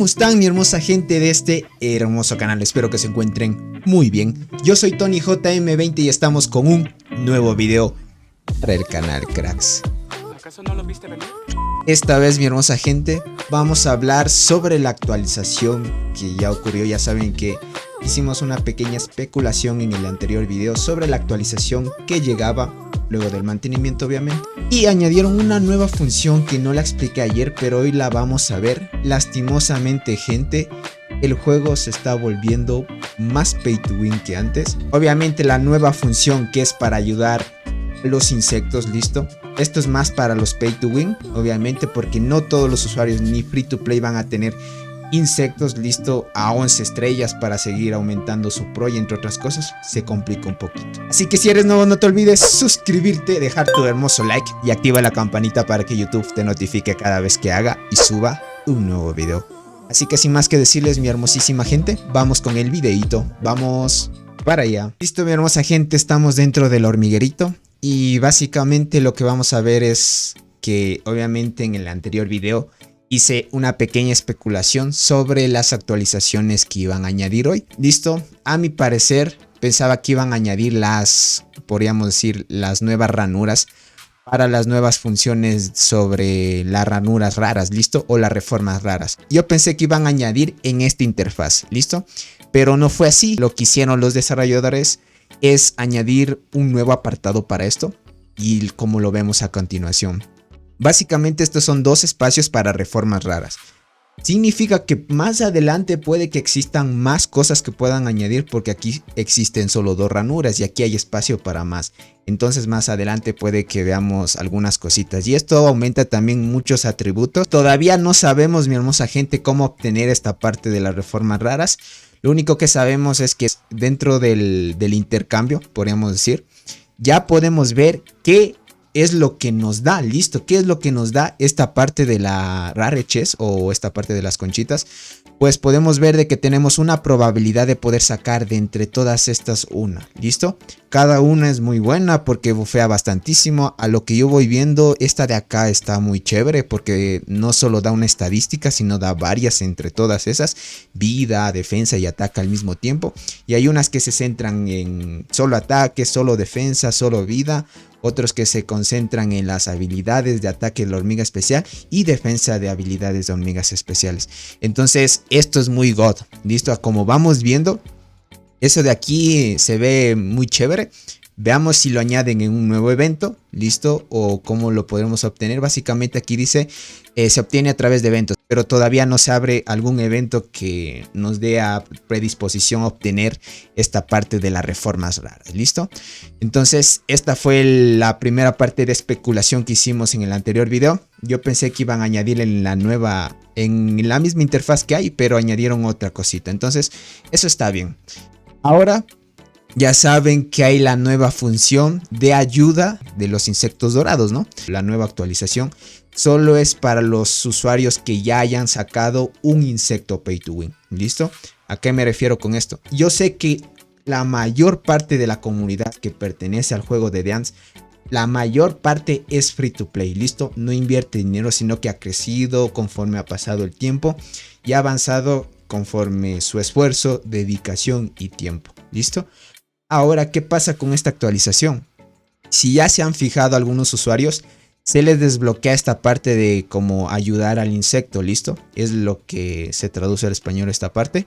¿Cómo están, mi hermosa gente de este hermoso canal? Espero que se encuentren muy bien. Yo soy Tony JM20 y estamos con un nuevo video para el canal, cracks. ¿Acaso no lo viste venir? Esta vez, mi hermosa gente, vamos a hablar sobre la actualización que ya ocurrió. Ya saben que hicimos una pequeña especulación en el anterior video sobre la actualización que llegaba luego del mantenimiento, obviamente. Y añadieron una nueva función que no la expliqué ayer, pero hoy la vamos a ver. Lastimosamente, gente, el juego se está volviendo más pay to win que antes. Obviamente la nueva función que es para ayudar a los insectos, listo. Esto es más para los pay to win, obviamente, porque no todos los usuarios ni free to play van a tener insectos listo a 11 estrellas para seguir aumentando su pro, y entre otras cosas se complica un poquito. Así que si eres nuevo, no te olvides suscribirte, dejar tu hermoso like y activa la campanita para que YouTube te notifique cada vez que haga y suba un nuevo video. Así que sin más que decirles, mi hermosísima gente, vamos con el videito, vamos para allá. Listo, mi hermosa gente, estamos dentro del hormiguerito y básicamente lo que vamos a ver es que obviamente en el anterior video hice una pequeña especulación sobre las actualizaciones que iban a añadir hoy. Listo, a mi parecer pensaba que iban a añadir podríamos decir, las nuevas ranuras para las nuevas funciones sobre las ranuras raras, listo, o las reformas raras. Yo pensé que iban a añadir en esta interfaz, listo, pero no fue así. Lo que hicieron los desarrolladores es añadir un nuevo apartado para esto, y como lo vemos a continuación. Básicamente estos son dos espacios para reformas raras. Significa que más adelante puede que existan más cosas que puedan añadir, porque aquí existen solo dos ranuras y aquí hay espacio para más. Entonces más adelante puede que veamos algunas cositas, y esto aumenta también muchos atributos. Todavía no sabemos, mi hermosa gente, cómo obtener esta parte de las reformas raras. Lo único que sabemos es que dentro del intercambio, podríamos decir, ya podemos ver que es lo que nos da, listo, ¿qué es lo que nos da esta parte de la Rare Chest o esta parte de las conchitas? Pues podemos ver de que tenemos una probabilidad de poder sacar de entre todas estas una, listo. Cada una es muy buena porque bufea bastantísimo. A lo que yo voy viendo, esta de acá está muy chévere porque no solo da una estadística, sino da varias entre todas esas: vida, defensa y ataque al mismo tiempo. Y hay unas que se centran en solo ataque, solo defensa, solo vida. Otros que se concentran en las habilidades de ataque de la hormiga especial y defensa de habilidades de hormigas especiales. Entonces esto es muy god, listo. Como vamos viendo, eso de aquí se ve muy chévere. Veamos si lo añaden en un nuevo evento, listo, o cómo lo podremos obtener. Básicamente aquí dice se obtiene a través de eventos, pero todavía no se abre algún evento que nos dé a predisposición a obtener esta parte de las reformas raras, listo. Entonces esta fue la primera parte de especulación que hicimos en el anterior video. Yo pensé que iban a añadir en la misma interfaz que hay, pero añadieron otra cosita. Entonces eso está bien. Ahora ya saben que hay la nueva función de ayuda de los insectos dorados, ¿no? La nueva actualización solo es para los usuarios que ya hayan sacado un insecto pay to win, ¿listo? ¿A qué me refiero con esto? Yo sé que la mayor parte de la comunidad que pertenece al juego de The Ants, la mayor parte es free to play, ¿listo? No invierte dinero, sino que ha crecido conforme ha pasado el tiempo y ha avanzado conforme su esfuerzo, dedicación y tiempo, ¿listo? Ahora, ¿qué pasa con esta actualización? Si ya se han fijado algunos usuarios, se les desbloquea esta parte de cómo ayudar al insecto, ¿listo? Es lo que se traduce al español esta parte.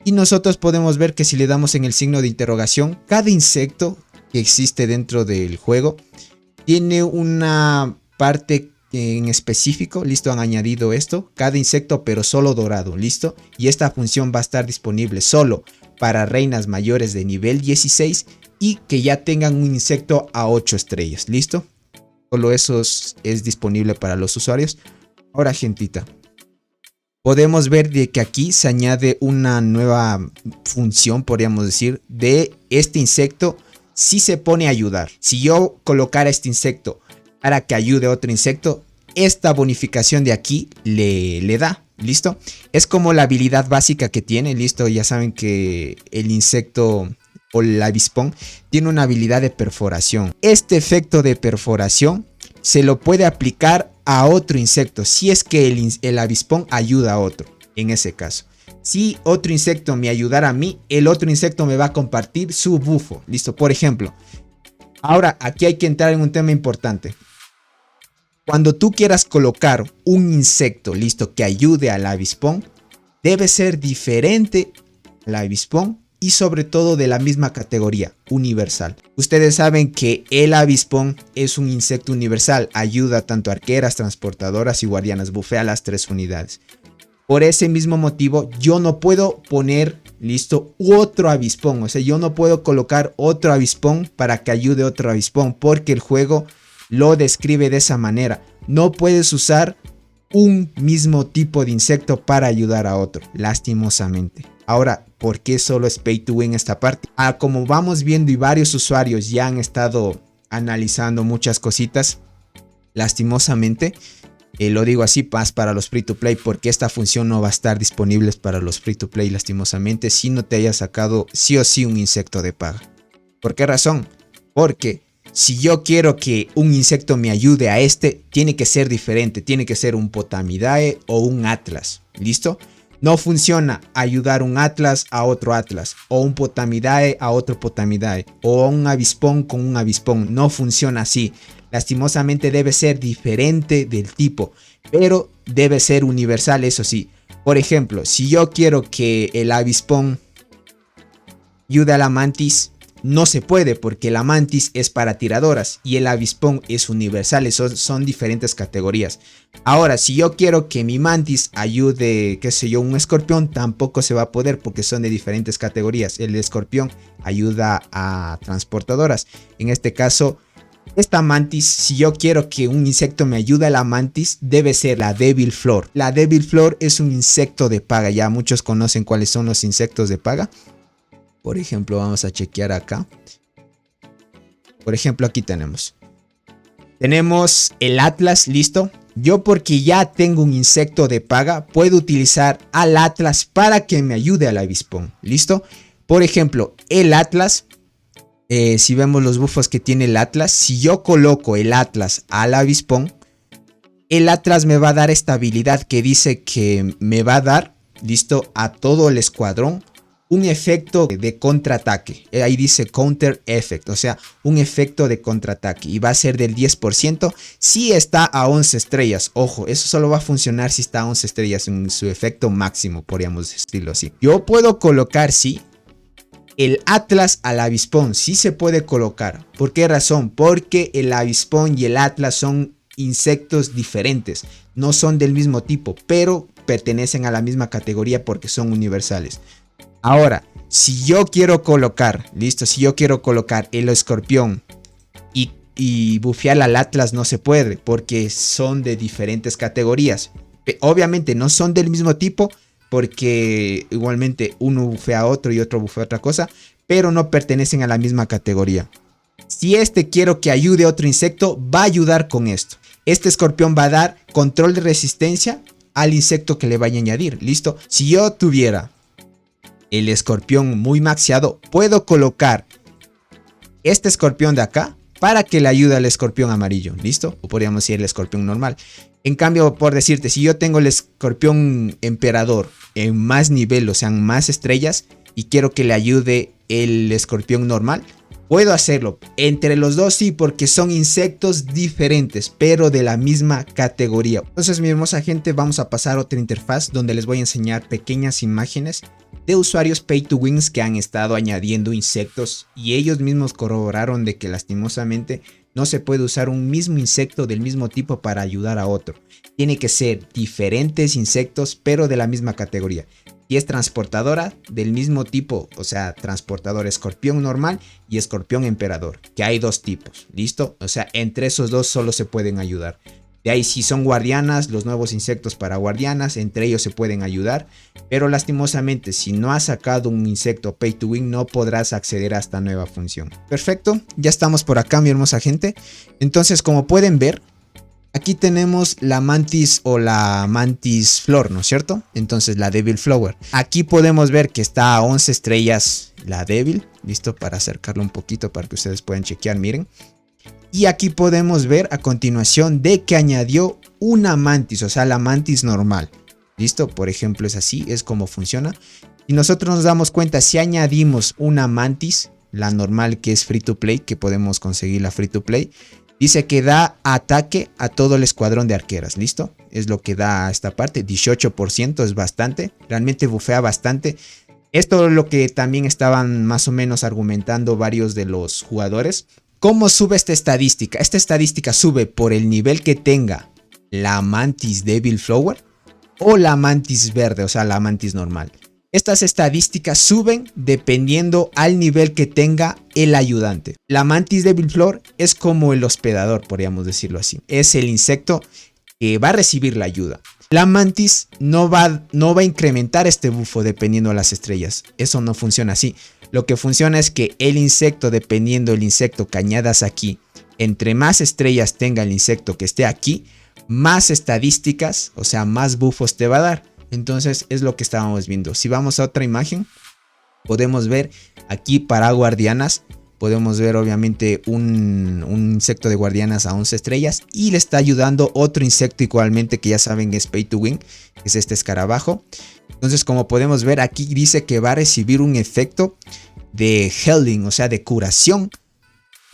Y nosotros podemos ver que si le damos en el signo de interrogación, cada insecto que existe dentro del juego tiene una parte en específico, listo, han añadido esto, cada insecto pero solo dorado, listo. Y esta función va a estar disponible solo para reinas mayores de nivel 16 y que ya tengan un insecto a 8 estrellas, listo. Solo eso es disponible para los usuarios. Ahora, gentita, podemos ver de que aquí se añade una nueva función, podríamos decir, de este insecto. Si se pone a ayudar, si yo colocara este insecto para que ayude a otro insecto, esta bonificación de aquí le da. ¿Listo? Es como la habilidad básica que tiene, listo. Ya saben que el insecto o el avispón tiene una habilidad de perforación. Este efecto de perforación se lo puede aplicar a otro insecto si es que el avispón ayuda a otro. en ese caso. Si otro insecto me ayudara a mí, el otro insecto me va a compartir su bufo. Listo, por ejemplo. Ahora, aquí hay que entrar en un tema importante. Cuando tú quieras colocar un insecto, listo, que ayude al avispón, debe ser diferente al avispón y sobre todo de la misma categoría, universal. Ustedes saben que el avispón es un insecto universal, ayuda tanto a arqueras, transportadoras y guardianas, bufea las 3 unidades. Por ese mismo motivo, yo no puedo poner, listo, otro avispón. O sea, yo no puedo colocar otro avispón para que ayude otro avispón, porque el juego lo describe de esa manera. No puedes usar un mismo tipo de insecto para ayudar a otro, lastimosamente. Ahora, ¿por qué solo es pay to win esta parte? Como vamos viendo y varios usuarios ya han estado analizando muchas cositas, lastimosamente, lo digo así, más para los free to play, porque esta función no va a estar disponible para los free to play, lastimosamente, si no te hayas sacado sí o sí un insecto de paga. ¿Por qué razón? Porque si yo quiero que un insecto me ayude a tiene que ser diferente, tiene que ser un Potamidae o un Atlas, ¿listo? No funciona ayudar un Atlas a otro Atlas, o un Potamidae a otro Potamidae, o un avispón con un avispón, no funciona así. Lastimosamente debe ser diferente del tipo, pero debe ser universal, eso sí. Por ejemplo, si yo quiero que el avispón ayude a la mantis, no se puede porque la mantis es para tiradoras y el avispón es universal, son diferentes categorías. Ahora, si yo quiero que mi mantis ayude, qué sé yo, un escorpión, tampoco se va a poder porque son de diferentes categorías. El escorpión ayuda a transportadoras. En este caso, esta mantis, si yo quiero que un insecto me ayude a la mantis, debe ser la Devil Flor. La Devil Flor es un insecto de paga, ya muchos conocen cuáles son los insectos de paga. Por ejemplo, vamos a chequear acá. Por ejemplo, aquí tenemos el Atlas, listo. Yo, porque ya tengo un insecto de paga, puedo utilizar al Atlas para que me ayude al avispón, listo. Por ejemplo, el Atlas, si vemos los bufos que tiene el Atlas, si yo coloco el Atlas al avispón, el Atlas me va a dar esta habilidad que dice que me va a dar, listo, a todo el escuadrón un efecto de contraataque. Ahí dice counter effect, o sea, un efecto de contraataque, y va a ser del 10% si está a 11 estrellas. Ojo, eso solo va a funcionar si está a 11 estrellas en su efecto máximo, podríamos decirlo así. Yo puedo colocar, sí, el Atlas al avispón, sí se puede colocar. ¿Por qué razón? Porque el avispón y el Atlas son insectos diferentes, no son del mismo tipo, pero pertenecen a la misma categoría porque son universales. Ahora, si yo quiero colocar, listo, si yo quiero colocar el escorpión y bufear al Atlas, no se puede porque son de diferentes categorías. Obviamente no son del mismo tipo porque igualmente uno bufea a otro y otro bufea a otra cosa, pero no pertenecen a la misma categoría. Si quiero que ayude a otro insecto, va a ayudar con esto. Este escorpión va a dar control de resistencia al insecto que le vaya a añadir, listo. Si yo tuviera el escorpión muy maxeado, puedo colocar este escorpión de acá para que le ayude al escorpión amarillo, ¿listo? O podríamos decir el escorpión normal. En cambio, por decirte, si yo tengo el escorpión emperador en más nivel, o sea, en más estrellas, y quiero que le ayude el escorpión normal, puedo hacerlo. Entre los dos sí, porque son insectos diferentes, pero de la misma categoría. Entonces, mi hermosa gente, vamos a pasar a otra interfaz donde les voy a enseñar pequeñas imágenes de usuarios pay to wins que han estado añadiendo insectos y ellos mismos corroboraron de que lastimosamente no se puede usar un mismo insecto del mismo tipo para ayudar a otro. Tiene que ser diferentes insectos pero de la misma categoría. Si es transportadora, del mismo tipo, o sea, transportador escorpión normal y escorpión emperador, que hay dos tipos, ¿listo? O sea, entre esos dos solo se pueden ayudar. De ahí, si son guardianas, los nuevos insectos para guardianas, entre ellos se pueden ayudar. Pero lastimosamente, si no has sacado un insecto pay to win, no podrás acceder a esta nueva función. Perfecto, ya estamos por acá, mi hermosa gente. Entonces, como pueden ver, aquí tenemos la mantis o la mantis flor, ¿no es cierto? Entonces, la devil flower. Aquí podemos ver que está a 11 estrellas la devil. Listo, para acercarlo un poquito para que ustedes puedan chequear, miren. Y aquí podemos ver a continuación de que añadió una mantis, o sea, la mantis normal. ¿Listo? Por ejemplo, es así, es como funciona. Y nosotros nos damos cuenta, si añadimos una mantis, la normal que es free to play, que podemos conseguir la free to play, dice que da ataque a todo el escuadrón de arqueras, ¿listo? Es lo que da esta parte, 18% es bastante, realmente bufea bastante. Esto es lo que también estaban más o menos argumentando varios de los jugadores. ¿Cómo sube esta estadística? Esta estadística sube por el nivel que tenga la mantis Devil Flower o la mantis verde, o sea, la mantis normal. Estas estadísticas suben dependiendo al nivel que tenga el ayudante. La mantis Devil Flower es como el hospedador, podríamos decirlo así. Es el insecto que va a recibir la ayuda. La mantis no va a incrementar este bufo dependiendo de las estrellas. Eso no funciona así. Lo que funciona es que el insecto, dependiendo del insecto que añadas aquí, entre más estrellas tenga el insecto que esté aquí, más estadísticas, o sea, más bufos te va a dar. Entonces es lo que estábamos viendo. Si vamos a otra imagen, podemos ver aquí para guardianas. Podemos ver obviamente un insecto de guardianas a 11 estrellas. Y le está ayudando otro insecto igualmente que ya saben es Pay to Win. Que es este escarabajo. Entonces como podemos ver aquí dice que va a recibir un efecto de healing, o sea de curación.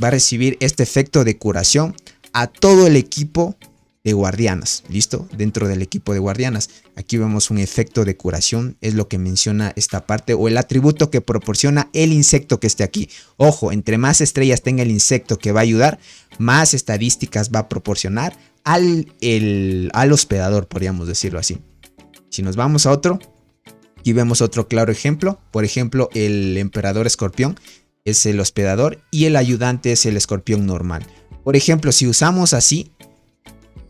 Va a recibir este efecto de curación a todo el equipo de guardianas, ¿listo? Dentro del equipo de guardianas. Aquí vemos un efecto de curación, es lo que menciona esta parte, o el atributo que proporciona el insecto que esté aquí. Ojo, entre más estrellas tenga el insecto que va a ayudar, más estadísticas va a proporcionar al hospedador, podríamos decirlo así. Si nos vamos a otro, aquí vemos otro claro ejemplo. Por ejemplo, el emperador escorpión es el hospedador y el ayudante es el escorpión normal. Por ejemplo, si usamos así,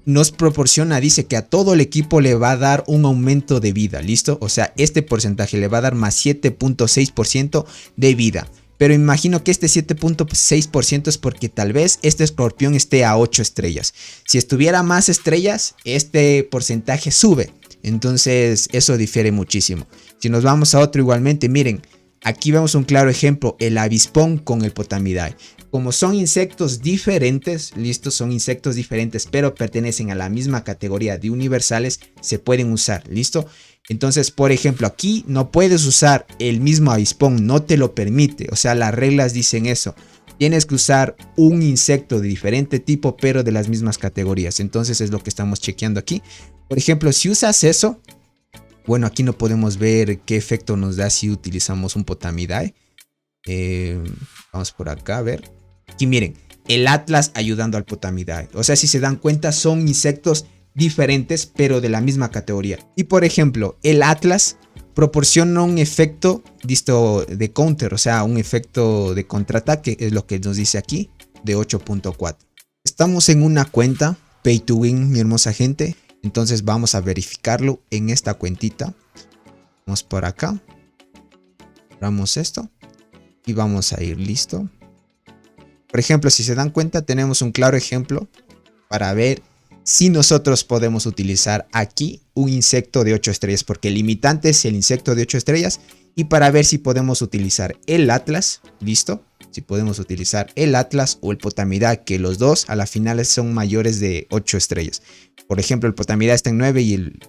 nos proporciona, dice que a todo el equipo le va a dar un aumento de vida, ¿listo? O sea, este porcentaje le va a dar más 7.6% de vida. Pero imagino que este 7.6% es porque tal vez este escorpión esté a 8 estrellas. Si estuviera más estrellas, este porcentaje sube. Entonces eso difiere muchísimo. Si nos vamos a otro igualmente, miren, aquí vemos un claro ejemplo, el avispón con el Potamidae. Como son insectos diferentes, listo, son insectos diferentes, pero pertenecen a la misma categoría de universales, se pueden usar, listo. Entonces, por ejemplo, aquí no puedes usar el mismo avispón, no te lo permite, o sea, las reglas dicen eso. Tienes que usar un insecto de diferente tipo, pero de las mismas categorías. Entonces es lo que estamos chequeando aquí. Por ejemplo, si usas eso, bueno, aquí no podemos ver qué efecto nos da si utilizamos un Potamidae. Vamos por acá a ver. Aquí miren, el Atlas ayudando al Potamidae. O sea, si se dan cuenta, son insectos diferentes, pero de la misma categoría. Y por ejemplo, el Atlas proporciona un efecto de counter, o sea, un efecto de contraataque, es lo que nos dice aquí, de 8.4. Estamos en una cuenta Pay to Win, mi hermosa gente. Entonces vamos a verificarlo en esta cuentita. Vamos por acá. Cerramos esto. Y vamos a ir, listo. Por ejemplo, si se dan cuenta, tenemos un claro ejemplo para ver si nosotros podemos utilizar aquí un insecto de 8 estrellas. Porque el limitante es el insecto de 8 estrellas. Y para ver si podemos utilizar el Atlas, listo. Si podemos utilizar el Atlas o el Potamidae, que los dos a la final son mayores de 8 estrellas. Por ejemplo, el Potamidae está en 9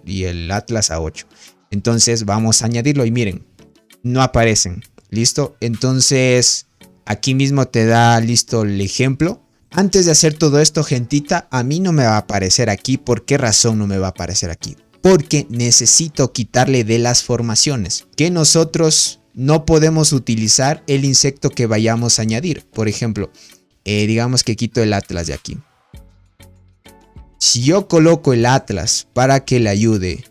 y el Atlas a 8. Entonces vamos a añadirlo y miren, no aparecen. ¿Listo? Entonces aquí mismo te da listo el ejemplo. Antes de hacer todo esto, gentita, a mí no me va a aparecer aquí. ¿Por qué razón no me va a aparecer aquí? Porque necesito quitarle de las formaciones, que nosotros no podemos utilizar el insecto que vayamos a añadir. Por ejemplo, digamos que quito el Atlas de aquí. Si yo coloco el Atlas para que le ayude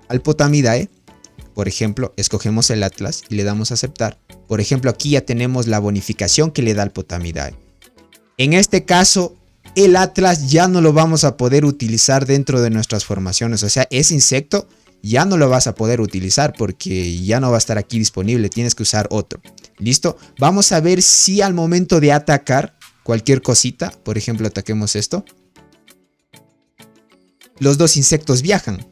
al Potamidae, por ejemplo, escogemos el Atlas y le damos a aceptar. Por ejemplo, aquí ya tenemos la bonificación que le da al Potamidae. En este caso, el Atlas ya no lo vamos a poder utilizar dentro de nuestras formaciones. O sea, ese insecto ya no lo vas a poder utilizar porque ya no va a estar aquí disponible. Tienes que usar otro. ¿Listo? Vamos a ver si al momento de atacar cualquier cosita, por ejemplo, ataquemos esto, los dos insectos viajan.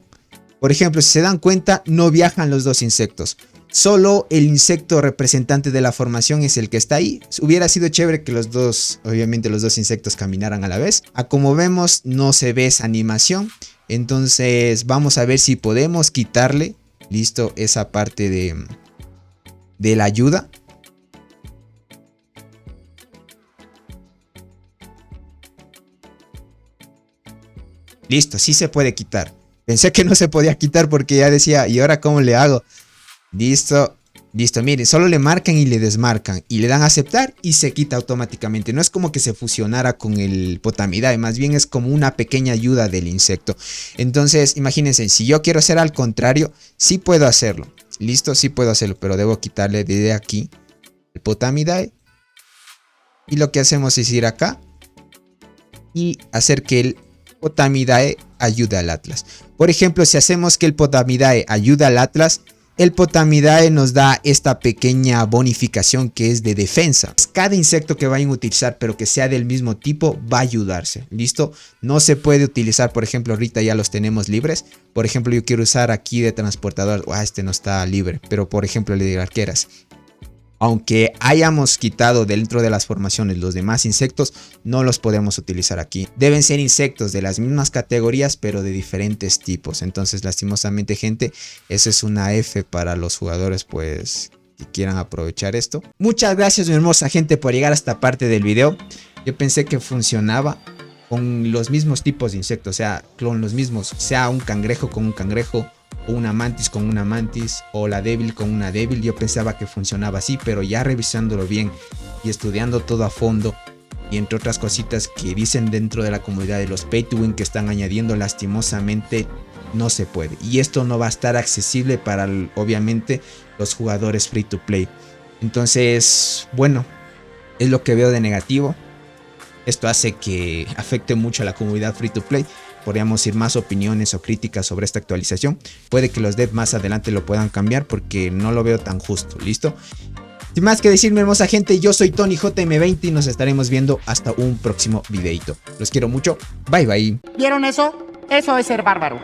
Por ejemplo, si se dan cuenta, no viajan los dos insectos. Solo el insecto representante de la formación es el que está ahí. Hubiera sido chévere que los dos, obviamente los dos insectos caminaran a la vez. A como vemos, no se ve esa animación. Entonces vamos a ver si podemos quitarle, listo, esa parte de la ayuda. Listo, sí se puede quitar. Pensé que no se podía quitar porque ya decía, ¿y ahora cómo le hago? Listo. Listo, miren, solo le marcan y le desmarcan y le dan a aceptar y se quita automáticamente. No es como que se fusionara con el Potamidae, más bien es como una pequeña ayuda del insecto. Entonces, imagínense, si yo quiero hacer al contrario, sí puedo hacerlo. Listo, sí puedo hacerlo, pero debo quitarle de aquí el Potamidae. Y lo que hacemos es ir acá y hacer que el Potamidae ayude al Atlas. Por ejemplo, si hacemos que el Potamidae ayude al Atlas, el Potamidae nos da esta pequeña bonificación que es de defensa. Cada insecto que vayan a utilizar, pero que sea del mismo tipo, va a ayudarse. ¿Listo? No se puede utilizar, por ejemplo, ahorita ya los tenemos libres. Por ejemplo, yo quiero usar aquí de transportador. Este no está libre, pero por ejemplo el de arqueras. Aunque hayamos quitado dentro de las formaciones los demás insectos, no los podemos utilizar aquí. Deben ser insectos de las mismas categorías, pero de diferentes tipos. Entonces, lastimosamente, gente, eso es una F para los jugadores, pues, que quieran aprovechar esto. Muchas gracias, mi hermosa gente, por llegar a esta parte del video. Yo pensé que funcionaba con los mismos tipos de insectos, o sea, con los mismos, sea un cangrejo con un cangrejo, o una mantis con una mantis, o la débil con una débil. Yo pensaba que funcionaba así, pero ya revisándolo bien y estudiando todo a fondo, y entre otras cositas que dicen dentro de la comunidad de los pay to win que están añadiendo, lastimosamente no se puede. Y esto no va a estar accesible para, obviamente, los jugadores free to play. Entonces, bueno, es lo que veo de negativo. Esto hace que afecte mucho a la comunidad free to play. Podríamos ir más opiniones o críticas sobre esta actualización. Puede que los devs más adelante lo puedan cambiar porque no lo veo tan justo. ¿Listo? Sin más que decir, mi hermosa gente, yo soy Tony JM20 y nos estaremos viendo hasta un próximo videito. Los quiero mucho. Bye bye. ¿Vieron eso? Eso es ser bárbaro.